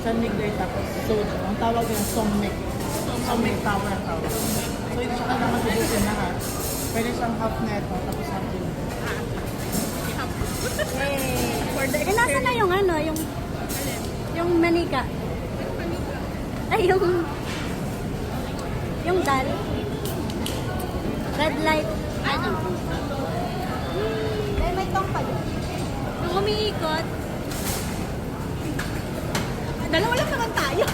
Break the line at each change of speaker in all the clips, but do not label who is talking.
Sunmig tapos soju. Ang tawag yung Sommic. Sommic Tower ang tawag. So hindi siya kailangan tubusin lahat. Pwede siyang half neto tapos half yun.
Eh, nasa na yung ano, yung manika? Ay, yung dal. Red light. Ano? May tong pa doon. Yung umiikot. Dalawa lang naman tayo.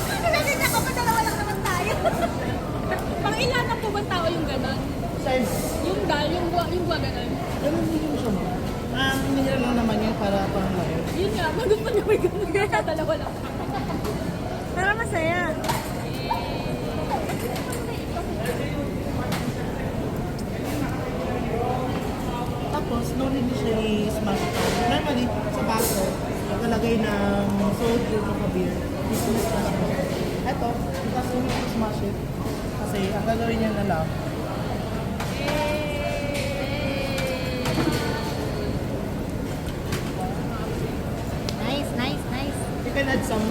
Nalagyan ako pa, dalawa lang naman tayo.
Pang ilan na po ba tao yung gano'n?
Same.
Yung dal, yung buwa gano'n.
Ganun din siya mo. Minira lang naman yun para pang layo.
Yun nga, magusto niya may gano'n. Dalawa lang.
Pero masaya.
Tapos, no need siya i-smash ito. Normally, sa baso, nakalagay ng soju o beer. I-smash mo. Ito, tapos yung i-smash it. Kasi, ang gagawin niya na lang,
Nice, nice, nice.
you can add some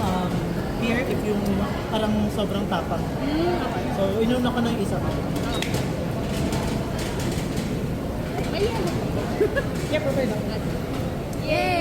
beer if yung parang sobrang tapang. So, inuna ko ng isa.
Ayun.
Yeah, provide lang.
Yay!